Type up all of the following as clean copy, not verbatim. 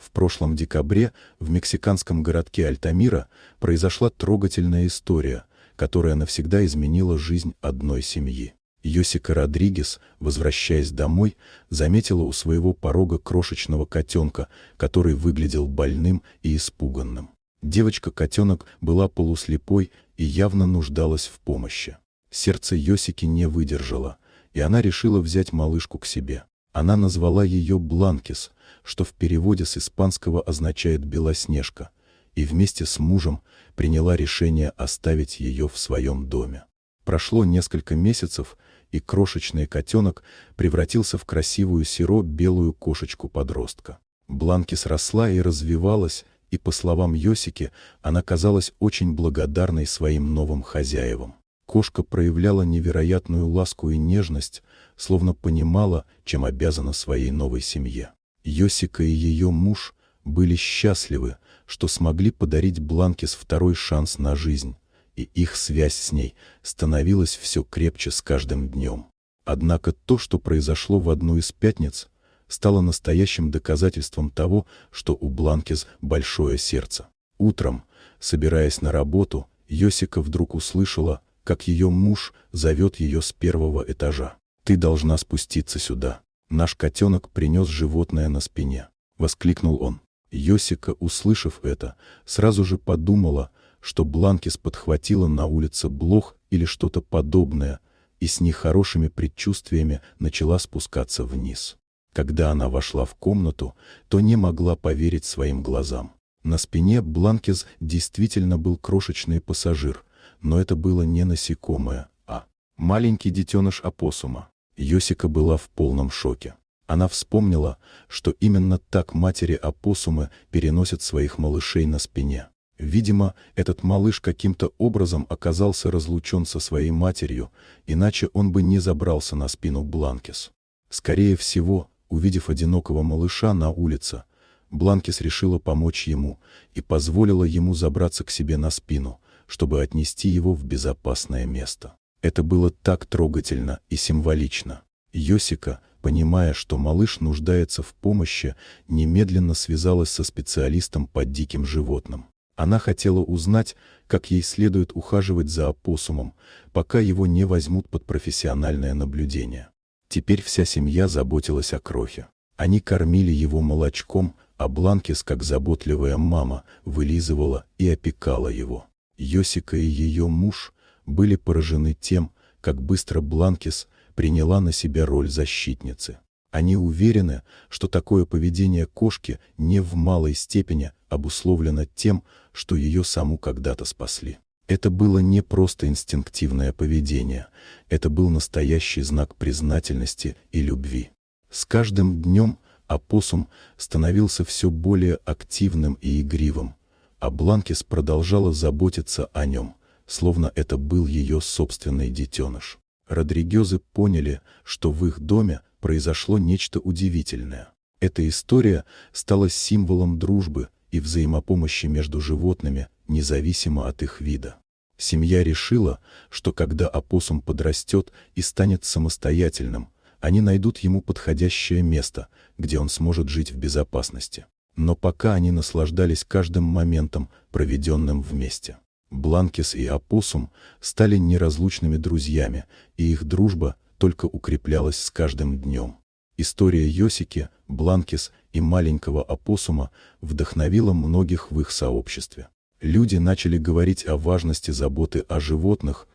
В прошлом декабре в мексиканском городке Альтамира произошла трогательная история, которая навсегда изменила жизнь одной семьи. Йосика Родригес, возвращаясь домой, заметила у своего порога крошечного котенка, который выглядел больным и испуганным. Девочка-котенок была полуслепой и явно нуждалась в помощи. Сердце Йосики не выдержало, и она решила взять малышку к себе. Она назвала ее Бланкис, что в переводе с испанского означает «белоснежка», и вместе с мужем приняла решение оставить ее в своем доме. Прошло несколько месяцев, и крошечный котенок превратился в красивую серо-белую кошечку-подростка. Бланкис росла и развивалась, и, по словам Йосики, она казалась очень благодарной своим новым хозяевам. Кошка проявляла невероятную ласку и нежность, словно понимала, чем обязана своей новой семье. Йосика и ее муж были счастливы, что смогли подарить Бланкис второй шанс на жизнь, и их связь с ней становилась все крепче с каждым днем. Однако то, что произошло в одну из пятниц, стало настоящим доказательством того, что у Бланкис большое сердце. Утром, собираясь на работу, Йосика вдруг услышала, как ее муж зовет ее с первого этажа. «Ты должна спуститься сюда. Наш котенок принес животное на спине», — воскликнул он. Йосика, услышав это, сразу же подумала, что Бланкис подхватила на улице блох или что-то подобное, и с нехорошими предчувствиями начала спускаться вниз. Когда она вошла в комнату, то не могла поверить своим глазам. На спине Бланкис действительно был крошечный пассажир, но это было не насекомое, а маленький детеныш опоссума. Йосика была в полном шоке. Она вспомнила, что именно так матери-опоссумы переносят своих малышей на спине. Видимо, этот малыш каким-то образом оказался разлучен со своей матерью, иначе он бы не забрался на спину Бланкис. Скорее всего, увидев одинокого малыша на улице, Бланкис решила помочь ему и позволила ему забраться к себе на спину, чтобы отнести его в безопасное место. Это было так трогательно и символично. Йосика, понимая, что малыш нуждается в помощи, немедленно связалась со специалистом по диким животным. Она хотела узнать, как ей следует ухаживать за опоссумом, пока его не возьмут под профессиональное наблюдение. Теперь вся семья заботилась о крохе. Они кормили его молочком, а Бланкис, как заботливая мама, вылизывала и опекала его. Йосика и ее муж были поражены тем, как быстро Бланкис приняла на себя роль защитницы. Они уверены, что такое поведение кошки не в малой степени обусловлено тем, что ее саму когда-то спасли. Это было не просто инстинктивное поведение, это был настоящий знак признательности и любви. С каждым днем опоссум становился все более активным и игривым, а Бланкис продолжала заботиться о нем, словно это был ее собственный детеныш. Родригезы поняли, что в их доме произошло нечто удивительное. Эта история стала символом дружбы и взаимопомощи между животными, независимо от их вида. Семья решила, что когда опоссум подрастет и станет самостоятельным, они найдут ему подходящее место, где он сможет жить в безопасности. Но пока они наслаждались каждым моментом, проведенным вместе. Бланкис и опоссум стали неразлучными друзьями, и их дружба только укреплялась с каждым днем. История Йосики, Бланкис и маленького опоссума вдохновила многих в их сообществе. Люди начали говорить о важности заботы о животных,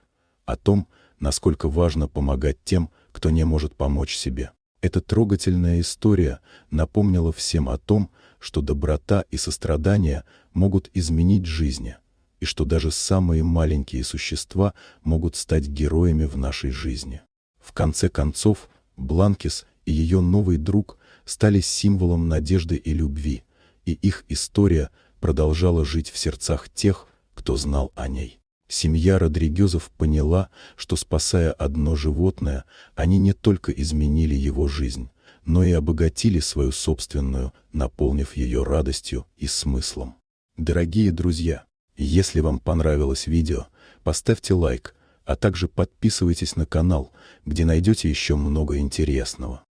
о том, насколько важно помогать тем, кто не может помочь себе. Эта трогательная история напомнила всем о том, что доброта и сострадание могут изменить жизни, и что даже самые маленькие существа могут стать героями в нашей жизни. В конце концов, Бланкис и ее новый друг стали символом надежды и любви, и их история продолжала жить в сердцах тех, кто знал о ней. Семья Родригезов поняла, что, спасая одно животное, они не только изменили его жизнь, но и обогатили свою собственную, наполнив ее радостью и смыслом. Дорогие друзья, если вам понравилось видео, поставьте лайк, а также подписывайтесь на канал, где найдете еще много интересного.